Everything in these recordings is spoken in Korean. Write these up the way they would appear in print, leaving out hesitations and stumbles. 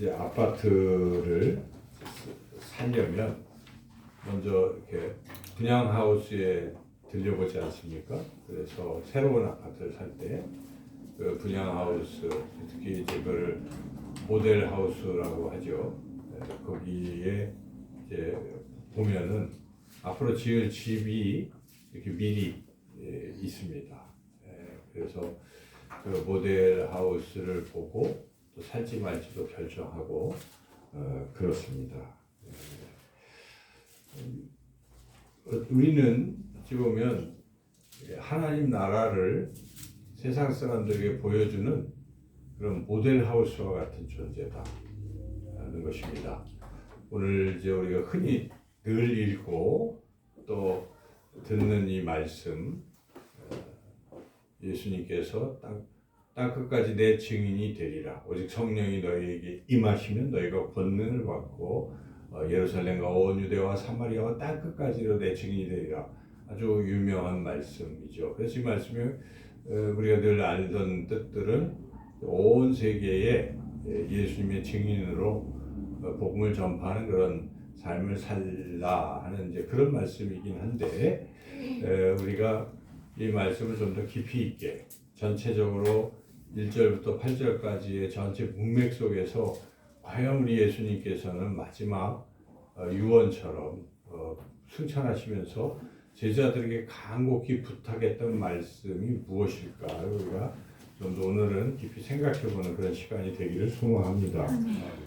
이제 아파트를 살려면 먼저 이렇게 분양하우스에 들려보지 않습니까? 그래서 새로운 아파트를 살 때 그 분양하우스, 특히 이제 그걸 모델하우스라고 하죠. 거기에 이제 보면은 앞으로 지을 집이 이렇게 미리 있습니다. 그래서 그 모델하우스를 보고 또 살지 말지도 결정하고 그렇습니다. 우리는 어찌 보면 하나님 나라를 세상 사람들에게 보여주는 그런 모델하우스와 같은 존재다라는 것입니다. 오늘 이제 우리가 흔히 늘 읽고 또 듣는 이 말씀, 예수님께서 땅 끝까지 내 증인이 되리라. 오직 성령이 너희에게 임하시면 너희가 권능을 받고 예루살렘과 온 유대와 사마리아와 땅 끝까지로 내 증인이 되리라. 아주 유명한 말씀이죠. 그래서 이 말씀이 우리가 늘 알던 뜻들은 온 세계에 예수님의 증인으로 복음을 전파하는 그런 삶을 살라 하는 이제 그런 말씀이긴 한데 우리가 이 말씀을 좀 더 깊이 있게 전체적으로 1절부터 8절까지의 전체 문맥 속에서 과연 우리 예수님께서는 마지막 유언처럼 승천하시면서 제자들에게 간곡히 부탁했던 말씀이 무엇일까? 우리가 좀 더 오늘은 깊이 생각해보는 그런 시간이 되기를 소망합니다.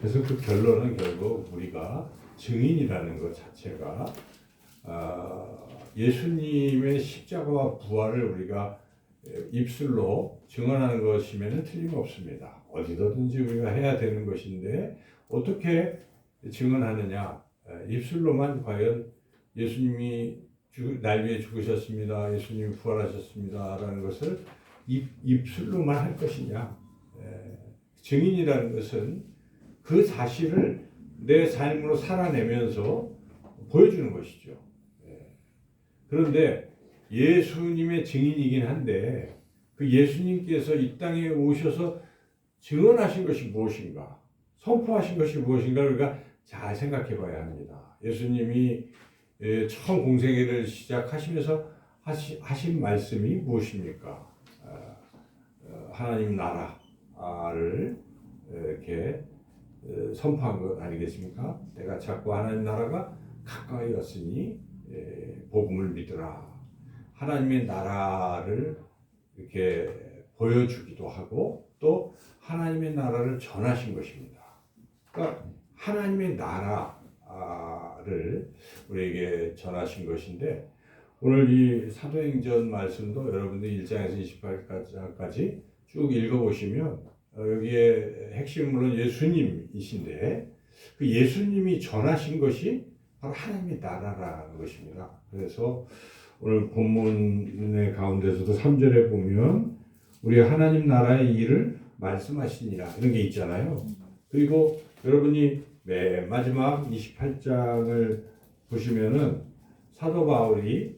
그래서 그 결론은 결국 우리가 증인이라는 것 자체가 예수님의 십자가와 부활을 우리가 입술로 증언하는 것이면 틀림없습니다. 어디서든지 우리가 해야 되는 것인데 어떻게 증언하느냐? 입술로만 과연 예수님이 날 위해 죽으셨습니다. 예수님이 부활하셨습니다. 라는 것을 입술로만 할 것이냐? 증인이라는 것은 그 사실을 내 삶으로 살아내면서 보여주는 것이죠. 그런데 예수님의 증인이긴 한데 그 예수님께서 이 땅에 오셔서 증언하신 것이 무엇인가? 선포하신 것이 무엇인가? 우리가 잘 생각해 봐야 합니다. 예수님이 처음 공생애를 시작하시면서 하신 말씀이 무엇입니까? 하나님 나라를 이렇게 선포한 것 아니겠습니까? 내가 자꾸 하나님 나라가 가까이 왔으니 복음을 믿으라. 하나님의 나라를 이렇게 보여주기도 하고 또 하나님의 나라를 전하신 것입니다. 그러니까 하나님의 나라를 우리에게 전하신 것인데 오늘 이 사도행전 말씀도 여러분들이 1장에서 28장까지 쭉 읽어보시면 여기에 핵심은 물론 예수님이신데 그 예수님이 전하신 것이 바로 하나님의 나라라는 것입니다. 그래서 오늘 본문의 가운데서도 3절에 보면 우리 하나님 나라의 일을 말씀하시니라 이런 게 있잖아요. 그리고 여러분이 맨 마지막 28장을 보시면은 사도 바울이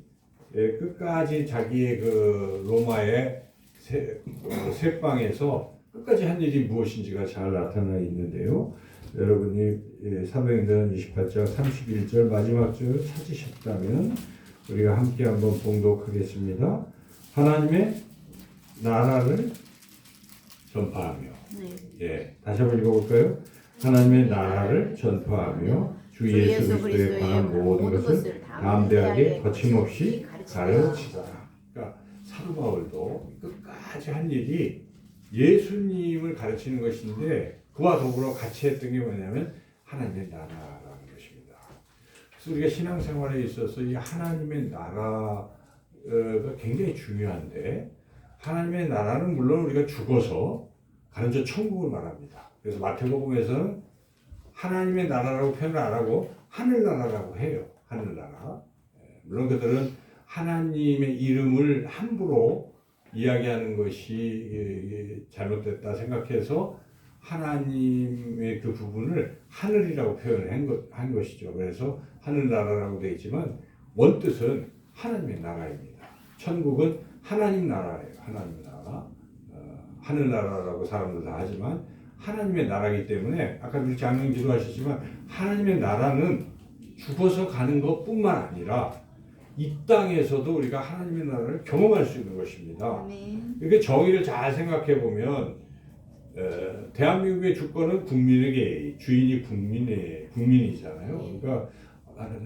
끝까지 자기의 그 로마의 새방에서 끝까지 한 일이 무엇인지가 잘 나타나 있는데요. 여러분이 사도행전 28장 31절 마지막 절 찾으셨다면 우리가 함께 한번 봉독하겠습니다. 하나님의 나라를 전파하며 다시 한번 읽어볼까요? 하나님의 나라를 전파하며 주 예수 그리스도에 관한 모든 것을 담대하게 거침없이 가르치더라. 그러니까 사도 바울도 끝까지 한 일이 예수님을 가르치는 것인데 그와 더불어 같이 했던 게 뭐냐면 하나님의 나라라는 것입니다. 그래서 우리가 신앙생활에 있어서 이 하나님의 나라가 굉장히 중요한데 하나님의 나라는 물론 우리가 죽어서 가는 저 천국을 말합니다. 그래서 마태복음에서는 하나님의 나라라고 표현을 안 하고 하늘나라라고 해요. 하늘나라. 물론 그들은 하나님의 이름을 함부로 이야기하는 것이 잘못됐다 생각해서 하나님의 그 부분을 하늘이라고 표현을 한 것이죠. 그래서 하늘나라라고 되어 있지만 원뜻은 하나님의 나라입니다. 천국은 하나님 나라예요. 하나님 나라. 하늘나라라고 사람들 다 하지만 하나님의 나라이기 때문에 아까 우리 장로님 기도하셨지만 하나님의 나라는 죽어서 가는 것뿐만 아니라 이 땅에서도 우리가 하나님의 나라를 경험할 수 있는 것입니다. 이렇게 정의를 잘 생각해 보면 대한민국의 주권은 국민에게 주인이 국민이잖아요. 그러니까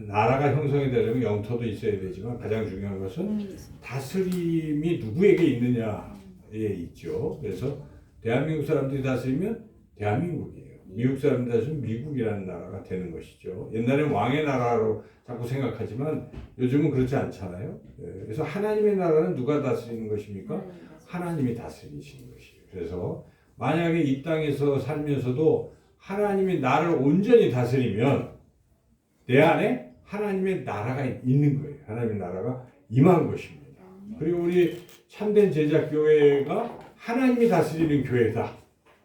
나라가 형성이 되려면 영토도 있어야 되지만 가장 중요한 것은 다스림이 누구에게 있느냐에 있죠. 그래서 대한민국 사람들이 다스리면 대한민국이에요. 미국 사람들이 다스리면 미국이라는 나라가 되는 것이죠. 옛날엔 왕의 나라로 자꾸 생각하지만 요즘은 그렇지 않잖아요. 그래서 하나님의 나라는 누가 다스리는 것입니까? 하나님이 다스리시는 것이에요. 그래서 만약에 이 땅에서 살면서도 하나님이 나를 온전히 다스리면 내 안에 하나님의 나라가 있는 거예요. 하나님의 나라가 임한 것입니다. 그리고 우리 참된 제자교회가 하나님이 다스리는 교회다.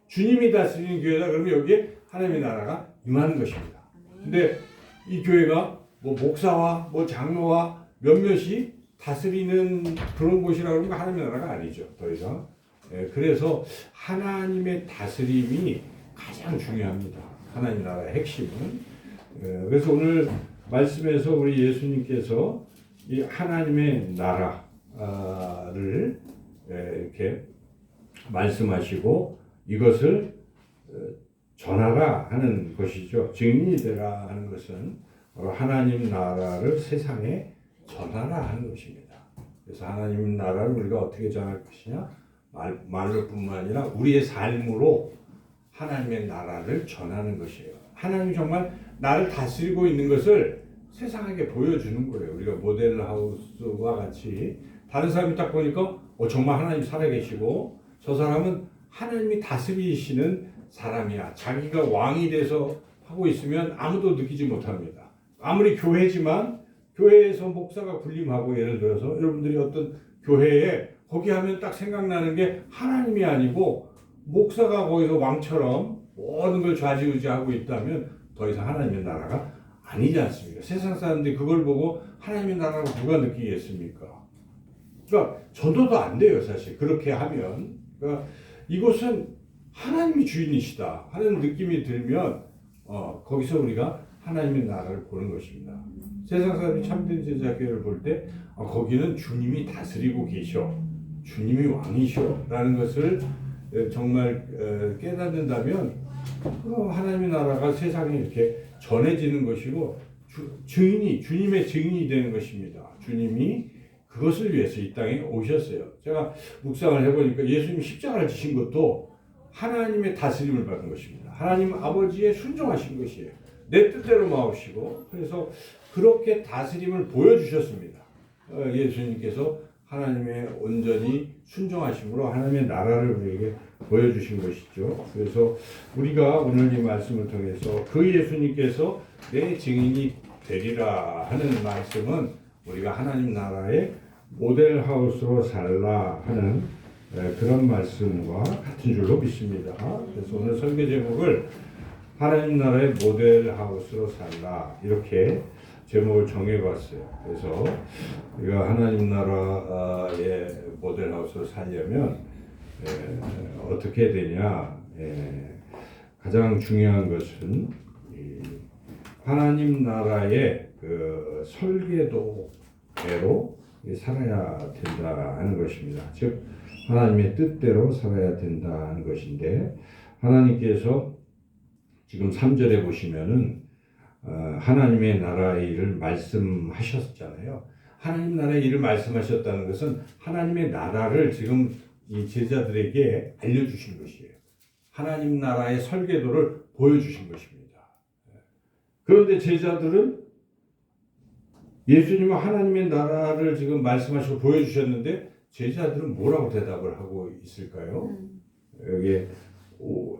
주님이 다스리는 교회다. 그러면 여기에 하나님의 나라가 임하는 것입니다. 근데 이 교회가 뭐 목사와 뭐 장로와 몇몇이 다스리는 그런 곳이라고 하면 하나님의 나라가 아니죠. 더 이상. 그래서 하나님의 다스림이 가장 중요합니다. 하나님 나라의 핵심은. 그래서 오늘 말씀에서 우리 예수님께서 이 하나님의 나라를 이렇게 말씀하시고 이것을 전하라 하는 것이죠. 증인이 되라 하는 것은 하나님 나라를 세상에 전하라 하는 것입니다. 그래서 하나님 나라를 우리가 어떻게 전할 것이냐? 말로뿐만 아니라 우리의 삶으로 하나님의 나라를 전하는 것이에요. 하나님이 정말 나를 다스리고 있는 것을 세상에게 보여주는 거예요. 우리가 모델하우스와 같이 다른 사람이 딱 보니까 정말 하나님이 살아계시고 저 사람은 하나님이 다스리시는 사람이야. 자기가 왕이 돼서 하고 있으면 아무도 느끼지 못합니다. 아무리 교회지만 교회에서 목사가 군림하고 예를 들어서 여러분들이 어떤 교회에 거기 하면 딱 생각나는 게 하나님이 아니고 목사가 거기서 왕처럼 모든 걸 좌지우지하고 있다면 더 이상 하나님의 나라가 아니지 않습니까? 세상 사람들이 그걸 보고 하나님의 나라라고 누가 느끼겠습니까? 그러니까 전도도 안 돼요, 사실. 그렇게 하면. 그러니까 이곳은 하나님이 주인이시다 하는 느낌이 들면 거기서 우리가 하나님의 나라를 보는 것입니다. 세상 사람이 참된 제자교회를 볼 때 거기는 주님이 다스리고 계셔. 주님이 왕이셔. 라는 것을 정말 깨닫는다면 하나님의 나라가 세상에 이렇게 전해지는 것이고 주님의 증인이 되는 것입니다. 주님이 그것을 위해서 이 땅에 오셨어요. 제가 묵상을 해보니까 예수님이 십자가를 지신 것도 하나님의 다스림을 받은 것입니다. 하나님 아버지의 순종하신 것이에요. 내 뜻대로 마옵시고 그래서 그렇게 다스림을 보여주셨습니다. 예수님께서 하나님의 온전히 순종하심으로 하나님의 나라를 우리에게 보여주신 것이죠. 그래서 우리가 오늘 이 말씀을 통해서 그 예수님께서 내 증인이 되리라 하는 말씀은 우리가 하나님 나라의 모델하우스로 살라 하는 그런 말씀과 같은 줄로 믿습니다. 그래서 오늘 설교 제목을 하나님 나라의 모델하우스로 살라 이렇게 제목을 정해봤어요. 그래서 우리가 하나님 나라의 모델하우스로 살려면 어떻게 되냐? 가장 중요한 것은 하나님 나라의 그 설계도대로 살아야 된다 하는 것입니다. 즉 하나님의 뜻대로 살아야 된다 하는 것인데 하나님께서 지금 3절에 보시면은 하나님의 나라의 일을 말씀하셨잖아요. 하나님 나라의 일을 말씀하셨다는 것은 하나님의 나라를 지금 이 제자들에게 알려주신 것이에요. 하나님 나라의 설계도를 보여주신 것입니다. 그런데 제자들은 예수님은 하나님의 나라를 지금 말씀하시고 보여주셨는데 제자들은 뭐라고 대답을 하고 있을까요? 여기에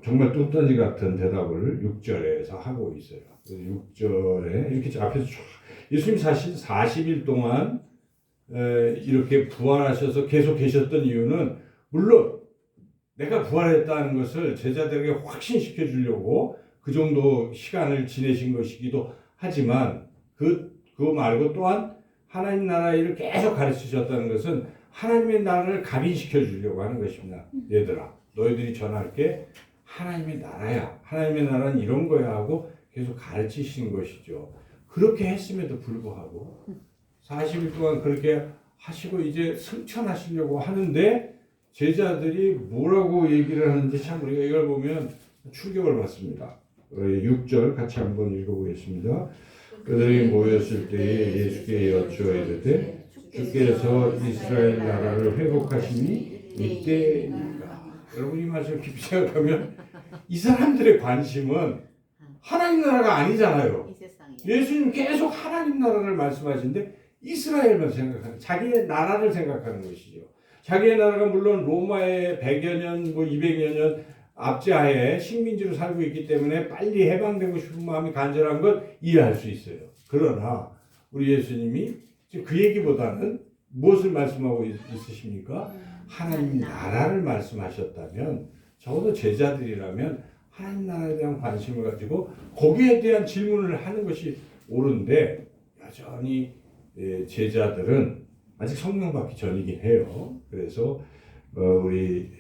정말 뚱딴지 같은 대답을 6절에서 하고 있어요. 6절에 이렇게 앞에서 예수님 사실 40일 동안 이렇게 부활하셔서 계속 계셨던 이유는 물론 내가 부활했다는 것을 제자들에게 확신시켜 주려고 그 정도 시간을 지내신 것이기도 하지만 그 말고 또한 하나님 나라의 일을 계속 가르치셨다는 것은 하나님의 나라를 각인시켜 주려고 하는 것입니다. 얘들아, 너희들이 전할 게 하나님의 나라야. 하나님의 나라는 이런 거야 하고 계속 가르치시는 것이죠. 그렇게 했음에도 불구하고 40일 동안 그렇게 하시고 이제 승천하시려고 하는데 제자들이 뭐라고 얘기를 하는지 참 우리가 이걸 보면 충격을 받습니다. 6절 같이 한번 읽어보겠습니다. 그들이 모였을 때에 예수께 여쭈어 이르되 주께서 이스라엘 나라를 회복하심이 이때입니까? 여러분 이 말씀 깊이 생각하면 이 사람들의 관심은 하나님 나라가 아니잖아요. 예수님 계속 하나님 나라를 말씀하시는데 이스라엘만 생각하는, 자기의 나라를 생각하는 것이죠. 자기의 나라가 물론 로마의 100여 년, 200여 년 압제하에 식민지로 살고 있기 때문에 빨리 해방되고 싶은 마음이 간절한 건 이해할 수 있어요. 그러나 우리 예수님이 그 얘기보다는 무엇을 말씀하고 있으십니까? 하나님 나라를 말씀하셨다면 적어도 제자들이라면 하나님 나라에 대한 관심을 가지고 거기에 대한 질문을 하는 것이 옳은데 여전히 제자들은 아직 성령 받기 전이긴 해요. 그래서 우리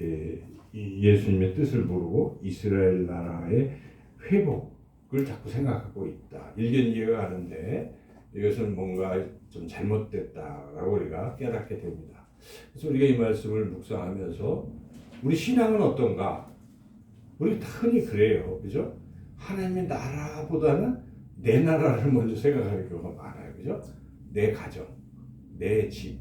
예수님의 뜻을 모르고 이스라엘 나라의 회복을 자꾸 생각하고 있다. 일견 이해가 가는데 이것은 뭔가 좀 잘못됐다라고 우리가 깨닫게 됩니다. 그래서 우리가 이 말씀을 묵상하면서 우리 신앙은 어떤가? 우리 흔히 그래요. 그죠? 하나님의 나라보다는 내 나라를 먼저 생각하는 경우가 많아요. 그죠? 내 가정, 내 집.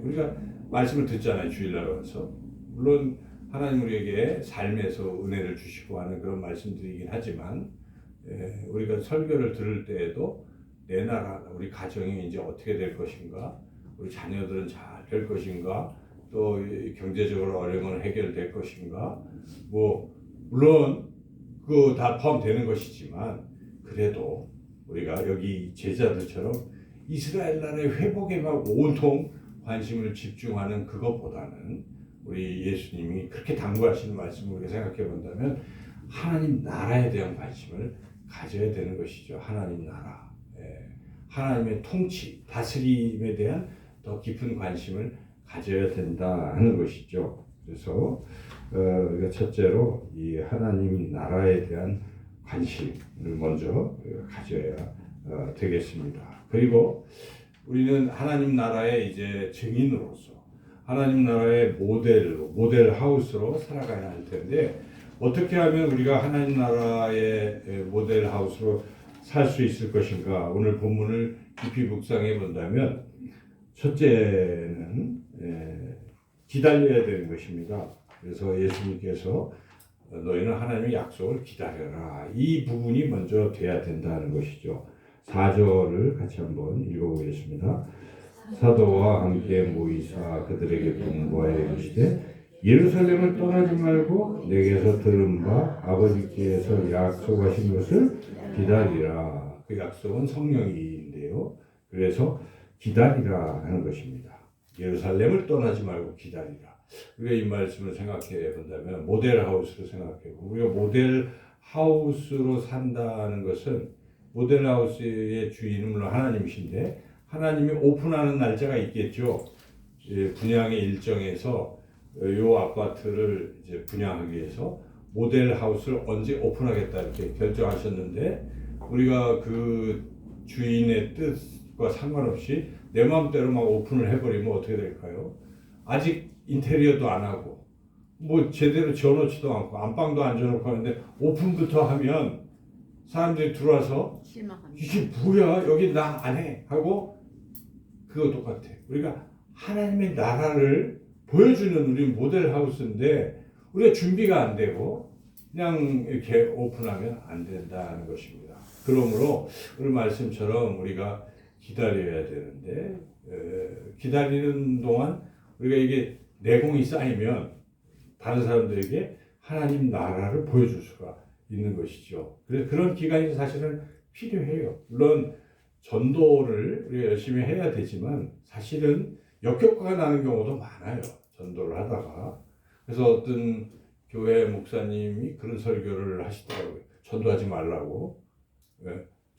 우리가 말씀을 듣잖아요. 주일날 와서. 물론 하나님 우리에게 삶에서 은혜를 주시고 하는 그런 말씀들이긴 하지만 우리가 설교를 들을 때에도 내 나라, 우리 가정이 이제 어떻게 될 것인가, 우리 자녀들은 잘 될 것인가, 또 경제적으로 어려움은 해결될 것인가, 뭐 물론 그 다 포함되는 것이지만 그래도 우리가 여기 제자들처럼 이스라엘 나라의 회복에만 온통 관심을 집중하는 그것보다는 우리 예수님이 그렇게 당부하시는 말씀을 우리가 생각해 본다면 하나님 나라에 대한 관심을 가져야 되는 것이죠. 하나님 나라, 하나님의 통치, 다스림에 대한 더 깊은 관심을 가져야 된다 하는 것이죠. 그래서 우리가 첫째로 이 하나님 나라에 대한 관심을 먼저 가져야 되겠습니다. 그리고 우리는 하나님 나라의 이제 증인으로서 하나님 나라의 모델 하우스로 살아가야 할 텐데 어떻게 하면 우리가 하나님 나라의 모델 하우스로 살 수 있을 것인가? 오늘 본문을 깊이 묵상해 본다면 첫째는 기다려야 되는 것입니다. 그래서 예수님께서 너희는 하나님의 약속을 기다려라. 이 부분이 먼저 돼야 된다는 것이죠. 4절을 같이 한번 읽어보겠습니다. 사도와 함께 모이사 그들에게 분부하여 이르시되 예루살렘을 떠나지 말고 내게서 들은 바 아버지께서 약속하신 것을 기다리라. 그 약속은 성령인데요. 그래서 기다리라 하는 것입니다. 예루살렘을 떠나지 말고 기다리라. 우리가 이 말씀을 생각해 본다면 모델하우스로 생각해보고 우리가 모델하우스로 산다는 것은 모델하우스의 주인은 물론 하나님이신데 하나님이 오픈하는 날짜가 있겠죠. 분양의 일정에서 이 아파트를 이제 분양하기 위해서 모델하우스를 언제 오픈하겠다 이렇게 결정하셨는데 우리가 그 주인의 뜻과 상관없이 내 마음대로 막 오픈을 해버리면 어떻게 될까요? 아직 인테리어도 안 하고 뭐 제대로 지어놓지도 않고 안방도 안 지어놓고 하는데 오픈부터 하면 사람들이 들어와서 이게 뭐야 여기 나 안 해 하고 그거 똑같아. 우리가 하나님의 나라를 보여주는 우리 모델하우스인데 우리가 준비가 안 되고 그냥 이렇게 오픈하면 안 된다는 것입니다. 그러므로 오늘 말씀처럼 우리가 기다려야 되는데 기다리는 동안 우리가 이게 내공이 쌓이면 다른 사람들에게 하나님 나라를 보여줄 수가 있는 것이죠. 그래서 그런 기간이 사실은 필요해요. 물론 전도를 우리가 열심히 해야 되지만 사실은 역효과가 나는 경우도 많아요. 전도를 하다가. 그래서 어떤 교회 목사님이 그런 설교를 하시더라고요. 전도하지 말라고.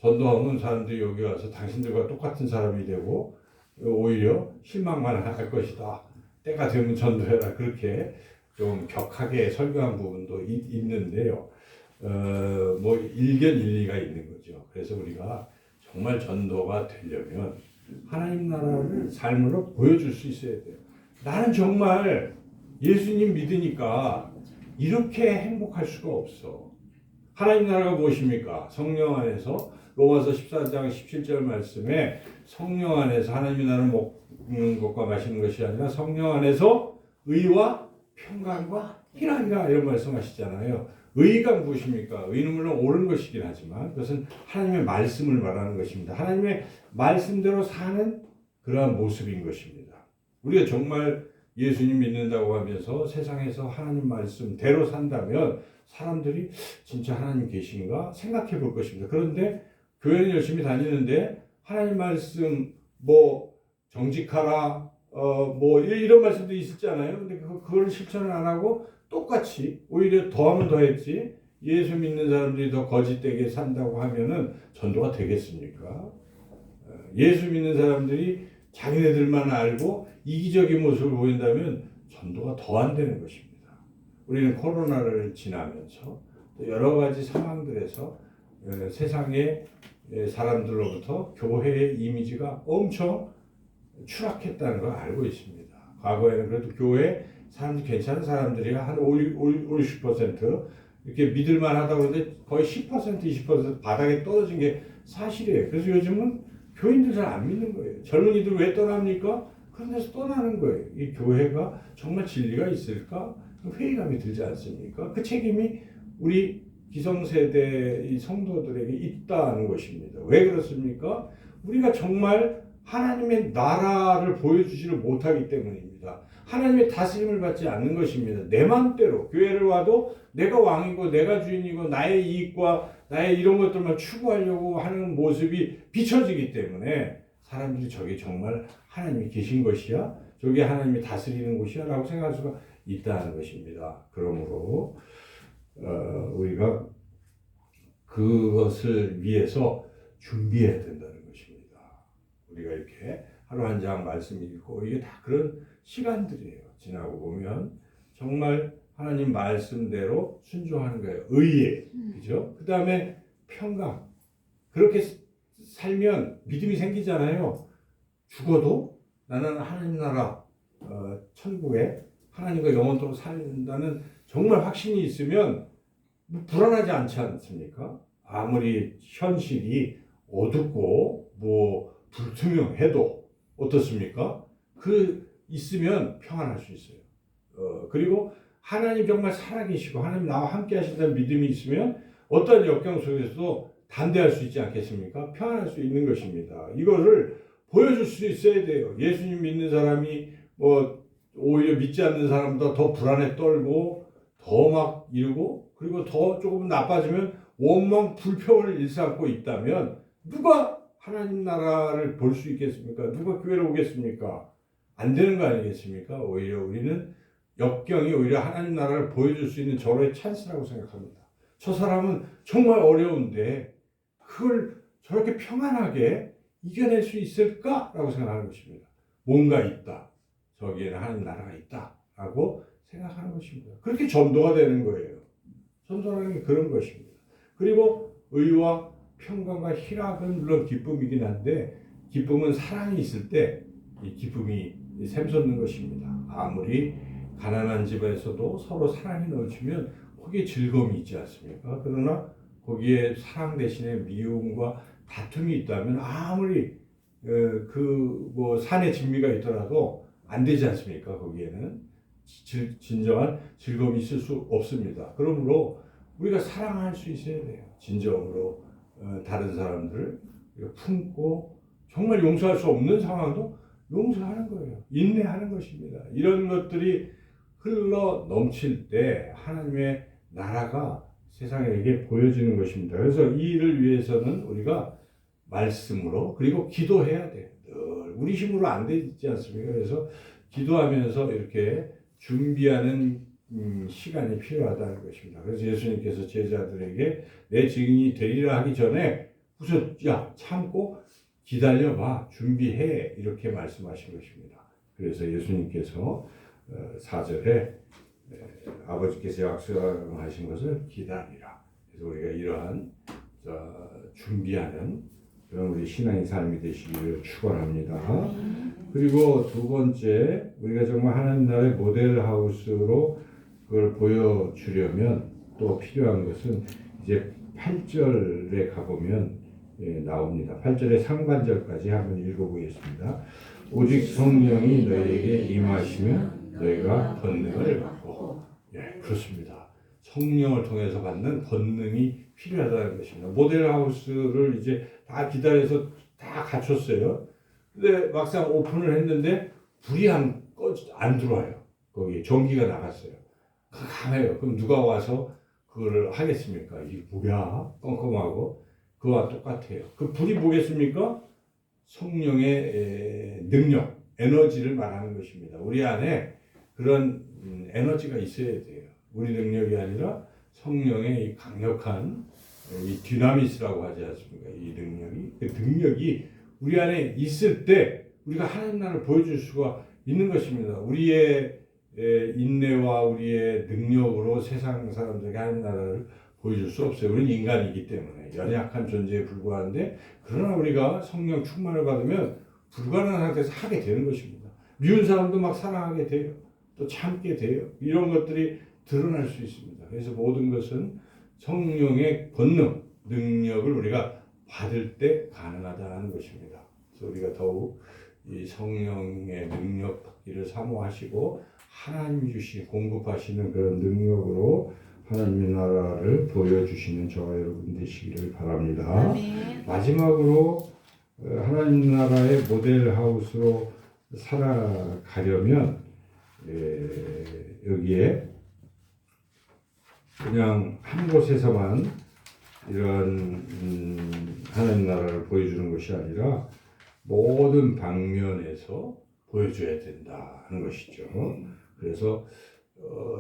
전도하면 사람들이 여기 와서 당신들과 똑같은 사람이 되고 오히려 실망만 할 것이다. 때가 되면 전도해라. 그렇게 좀 격하게 설교한 부분도 있는데요. 뭐 일견일리가 있는 거죠. 그래서 우리가 정말 전도가 되려면 하나님 나라를 삶으로 보여줄 수 있어야 돼요. 나는 정말 예수님 믿으니까 이렇게 행복할 수가 없어. 하나님 나라가 무엇입니까? 성령 안에서 로마서 14장 17절 말씀에 성령 안에서 하나님의 나라를 먹는 것과 마시는 것이 아니라 성령 안에서 의와 평강과 희락이라 이런 말씀하시잖아요. 의가 무엇입니까? 의는 물론 옳은 것이긴 하지만 그것은 하나님의 말씀을 말하는 것입니다. 하나님의 말씀대로 사는 그러한 모습인 것입니다. 우리가 정말 예수님 믿는다고 하면서 세상에서 하나님 말씀대로 산다면 사람들이 진짜 하나님 계신가 생각해 볼 것입니다. 그런데 교회는 열심히 다니는데 하나님 말씀 뭐 정직하라 뭐 이런 말씀도 있었잖아요. 근데 그걸 실천을 안 하고 똑같이 오히려 더하면 더했지 예수 믿는 사람들이 더 거짓되게 산다고 하면은 전도가 되겠습니까? 예수 믿는 사람들이 자기네들만 알고 이기적인 모습을 보인다면 전도가 더 안 되는 것입니다. 우리는 코로나를 지나면서 여러 가지 상황들에서 세상의 사람들로부터 교회의 이미지가 엄청 추락했다는 걸 알고 있습니다. 과거에는 그래도 교회 사람들이 괜찮은 사람들이 한 50% 이렇게 믿을만 하다고 그러는데 거의 10% 20% 바닥에 떨어진 게 사실이에요. 그래서 요즘은 교인들 잘 안 믿는 거예요. 젊은이들 왜 떠납니까? 그런 데서 떠나는 거예요. 이 교회가 정말 진리가 있을까? 회의감이 들지 않습니까? 그 책임이 우리 기성세대 이 성도들에게 있다는 것입니다. 왜 그렇습니까? 우리가 정말 하나님의 나라를 보여주지를 못하기 때문입니다. 하나님의 다스림을 받지 않는 것입니다. 내 마음대로 교회를 와도 내가 왕이고 내가 주인이고 나의 이익과 나의 이런 것들만 추구하려고 하는 모습이 비춰지기 때문에 사람들이 저게 정말 하나님이 계신 것이야? 저게 하나님이 다스리는 곳이야? 라고 생각할 수가 있다는 것입니다. 그러므로 우리가 그것을 위해서 준비해야 된다는 것입니다. 우리가 이렇게 하루 한 장 말씀 읽고 이게 다 그런 시간들이에요. 지나고 보면 정말 하나님 말씀대로 순종하는 거예요. 의에, 그죠? 그 다음에 평강. 그렇게 살면 믿음이 생기잖아요. 죽어도 나는 하나님 나라 천국에 하나님과 영원토록 살린다는 정말 확신이 있으면 불안하지 않지 않습니까? 아무리 현실이 어둡고 뭐 불투명해도 어떻습니까? 그 있으면 평안할 수 있어요. 그리고 하나님 정말 살아계시고 하나님 나와 함께 하신다는 믿음이 있으면 어떤 역경 속에서도 담대할 수 있지 않겠습니까? 평안할 수 있는 것입니다. 이거를 보여줄 수 있어야 돼요. 예수님 믿는 사람이 뭐 오히려 믿지 않는 사람보다 더 불안에 떨고 더 막 이러고 그리고 더 조금 나빠지면 원망 불평을 일삼고 있다면 누가 하나님 나라를 볼 수 있겠습니까? 누가 교회를 오겠습니까? 안 되는 거 아니겠습니까? 오히려 우리는 역경이 오히려 하나님 나라를 보여줄 수 있는 절호의 찬스라고 생각합니다. 저 사람은 정말 어려운데 그걸 저렇게 평안하게 이겨낼 수 있을까라고 생각하는 것입니다. 뭔가 있다. 저기에는 하나님 나라가 있다라고 생각하는 것입니다. 그렇게 전도가 되는 거예요. 전도라는 게 그런 것입니다. 그리고 의와 평강과 희락은 물론 기쁨이긴 한데 기쁨은 사랑이 있을 때 이 기쁨이 샘솟는 것입니다. 아무리 가난한 집에서도 서로 사랑이 넘치면 거기에 즐거움이 있지 않습니까? 그러나 거기에 사랑 대신에 미움과 다툼이 있다면 아무리 뭐 산에 진미가 있더라도 안 되지 않습니까? 거기에는 진정한 즐거움이 있을 수 없습니다. 그러므로 우리가 사랑할 수 있어야 돼요. 진정으로 다른 사람들을 품고 정말 용서할 수 없는 상황도 용서하는 거예요. 인내하는 것입니다. 이런 것들이 흘러 넘칠 때 하나님의 나라가 세상에게 보여지는 것입니다. 그래서 이 일을 위해서는 우리가 말씀으로 그리고 기도해야 돼요. 늘 우리 힘으로 안 되지 않습니까? 그래서 기도하면서 이렇게 준비하는 시간이 필요하다는 것입니다. 그래서 예수님께서 제자들에게 내 증인이 되리라 하기 전에 우선 야 참고 기다려봐 준비해 이렇게 말씀하신 것입니다. 그래서 예수님께서 4절에 아버지께서 약속하신 것을 기다리라. 그래서 우리가 이러한 준비하는 그런 우리 신앙의 삶이 되시기를 축원합니다. 그리고 두 번째, 우리가 정말 하나님 나라의 모델하우스로 그걸 보여주려면 또 필요한 것은 이제 8절에 가보면 나옵니다. 8절의 상반절까지 한번 읽어보겠습니다. 오직 성령이 너희에게 임하시면 너희가 권능을 받고. 그렇습니다. 성령을 통해서 받는 권능이 필요하다는 것입니다. 모델하우스를 이제 다 기다려서 다 갖췄어요. 근데 막상 오픈을 했는데 불이 안 들어와요. 거기 전기가 나갔어요. 강해요. 그럼 누가 와서 그거를 하겠습니까? 이게 뭐야? 껌껌하고. 그와 똑같아요. 그 불이 뭐겠습니까? 성령의 능력, 에너지를 말하는 것입니다. 우리 안에 그런 에너지가 있어야 돼요. 우리 능력이 아니라 성령의 이 강력한 이 디나미스라고 하지 않습니까? 이 능력이, 그 능력이 우리 안에 있을 때 우리가 하나님 나라를 보여줄 수가 있는 것입니다. 우리의 인내와 우리의 능력으로 세상 사람들에게 하나님 나라를 보여줄 수 없어요. 우리는 인간이기 때문에 연약한 존재에 불과한데, 그러나 우리가 성령 충만을 받으면 불가능한 상태에서 하게 되는 것입니다. 미운 사람도 막 사랑하게 돼요. 또 참게 돼요. 이런 것들이 드러날 수 있습니다. 그래서 모든 것은 성령의 권능, 능력을 우리가 받을 때 가능하다는 것입니다. 그래서 우리가 더욱 이 성령의 능력 받기를 사모하시고 하나님 주시 공급하시는 그런 능력으로 하나님의 나라를 보여주시는 저와 여러분 되시기를 바랍니다. 아멘. 마지막으로 하나님 나라의 모델하우스로 살아가려면 여기에 그냥 한 곳에서만 이런 하나님 나라를 보여주는 것이 아니라 모든 방면에서 보여줘야 된다는 것이죠. 그래서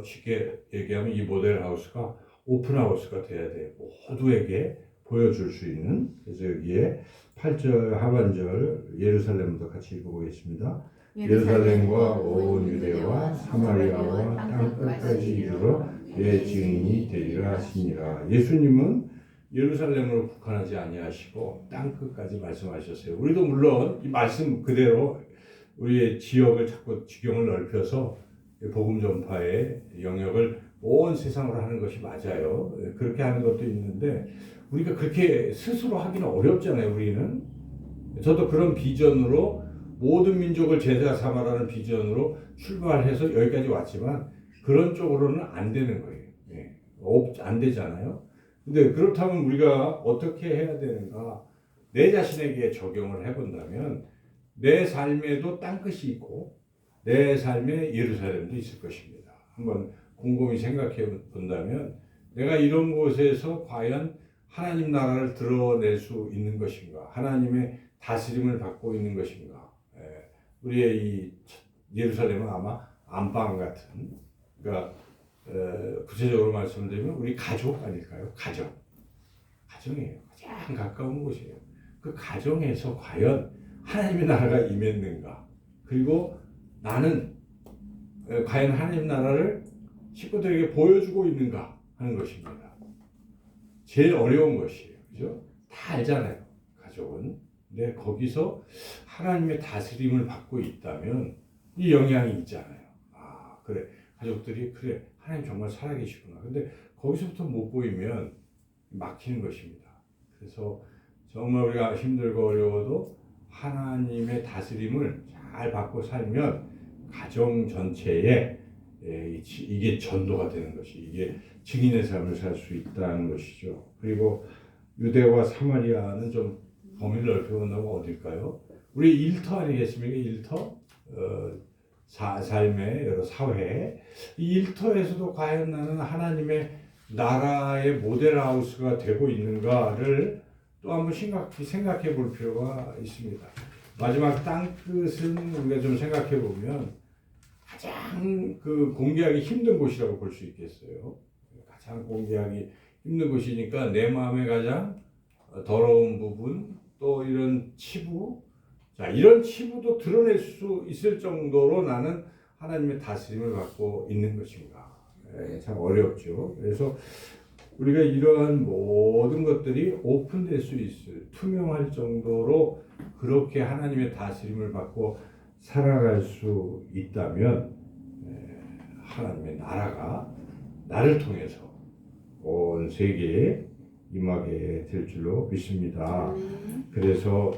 쉽게 얘기하면 이 모델하우스가 오픈하우스가 돼야 돼요. 모두에게 보여줄 수 있는. 그래서 여기에 8절 하반절 예루살렘부터 같이 읽어보겠습니다. 예루살렘과 온 유대와 사마리아와 땅끝까지 이르러 내 증인이 되리라 하시니라. 예수님은 예루살렘으로 국한하지 아니하시고 땅끝까지 말씀하셨어요. 우리도 물론 이 말씀 그대로 우리의 지역을 자꾸 지경을 넓혀서 복음 전파의 영역을 온 세상으로 하는 것이 맞아요. 그렇게 하는 것도 있는데 우리가 그렇게 스스로 하기는 어렵잖아요. 우리는. 저도 그런 비전으로 모든 민족을 제자 삼아라는 비전으로 출발해서 여기까지 왔지만 그런 쪽으로는 안 되는 거예요. 안 되잖아요. 근데 그렇다면 우리가 어떻게 해야 되는가? 내 자신에게 적용을 해본다면 내 삶에도 땅끝이 있고 내 삶에 예루살렘도 있을 것입니다. 한번 곰곰이 생각해 본다면 내가 이런 곳에서 과연 하나님 나라를 드러낼 수 있는 것인가? 하나님의 다스림을 받고 있는 것인가? 우리의 이 예루살렘은 아마 안방 같은, 그러니까 구체적으로 말씀드리면 우리 가족 아닐까요? 가정이에요. 가장 가까운 곳이에요. 그 가정에서 과연 하나님의 나라가 임했는가? 그리고 나는 과연 하나님 나라를 식구들에게 보여주고 있는가 하는 것입니다. 제일 어려운 것이에요. 그죠? 다 알잖아요. 가족은. 근데 거기서 하나님의 다스림을 받고 있다면 이 영향이 있잖아요. 아, 그래. 가족들이 그래. 하나님 정말 살아계시구나. 근데 거기서부터 못 보이면 막히는 것입니다. 그래서 정말 우리가 힘들고 어려워도 하나님의 다스림을 잘 받고 살면 가정 전체에 이게 전도가 되는 것이, 이게 증인의 삶을 살 수 있다는 것이죠. 그리고 유대와 사마리아는 좀 범위를 넓혀본다면 어딜까요? 우리 일터 아니겠습니까? 일터? 삶의 여러 사회. 이 일터에서도 과연 나는 하나님의 나라의 모델하우스가 되고 있는가를 또 한번 생각해 볼 필요가 있습니다. 마지막 땅끝은 우리가 좀 생각해 보면 가장 공개하기 힘든 곳이라고 볼 수 있겠어요. 가장 공개하기 힘든 곳이니까 내 마음에 가장 더러운 부분, 또 이런 치부, 자, 이런 치부도 드러낼 수 있을 정도로 나는 하나님의 다스림을 받고 있는 것인가. 참 어렵죠. 그래서 우리가 이러한 모든 것들이 오픈될 수 있을, 투명할 정도로 그렇게 하나님의 다스림을 받고 살아갈 수 있다면 하나님의 나라가 나를 통해서 온 세계에 임하게 될 줄로 믿습니다. 그래서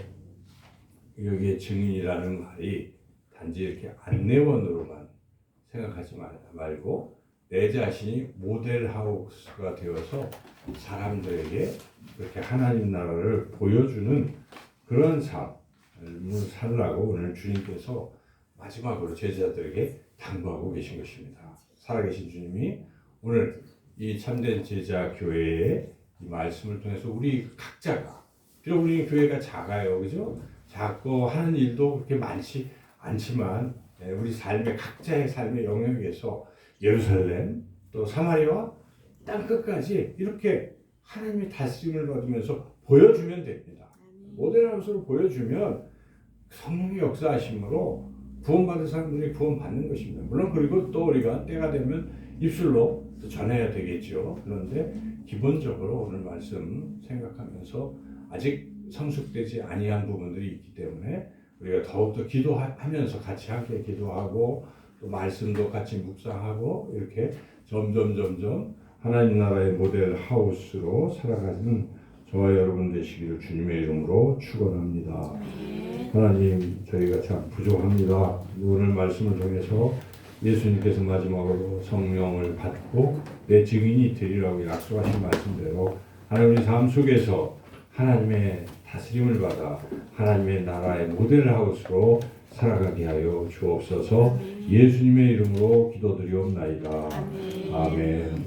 여기에 증인이라는 말이 단지 이렇게 안내원으로만 생각하지 말고 내 자신이 모델하우스가 되어서 사람들에게 그렇게 하나님 나라를 보여주는 그런 삶을 살라고 오늘 주님께서 마지막으로 제자들에게 당부하고 계신 것입니다. 살아계신 주님이 오늘 이 참된 제자 교회의 이 말씀을 통해서 우리 각자가, 비록 우리 교회가 작아요, 그죠? 작고 하는 일도 그렇게 많지 않지만 우리 삶의 각자의 삶의 영역에서 예루살렘 또 사마리아 땅 끝까지 이렇게 하나님의 다스림을 받으면서 보여주면 됩니다. 모델하우스로 보여주면 성령의 역사하심으로 구원받은 사람들이 구원받는 것입니다. 물론 그리고 또 우리가 때가 되면 입술로 또 전해야 되겠죠. 그런데 기본적으로 오늘 말씀 생각하면서 아직 성숙되지 아니한 부분들이 있기 때문에 우리가 더욱더 기도하면서 같이 함께 기도하고 또 말씀도 같이 묵상하고 이렇게 점점 하나님 나라의 모델 하우스로 살아가는 저와 여러분 되시기를 주님의 이름으로 축원합니다. 하나님, 저희가 참 부족합니다. 오늘 말씀을 통해서 예수님께서 마지막으로 성령을 받고 내 증인이 되리라고 약속하신 말씀대로 하나님 우리 삶 속에서 하나님의 다스림을 받아 하나님의 나라의 모델 하우스로 살아가게 하여 주옵소서. 예수님의 이름으로 기도드리옵나이다. 아멘.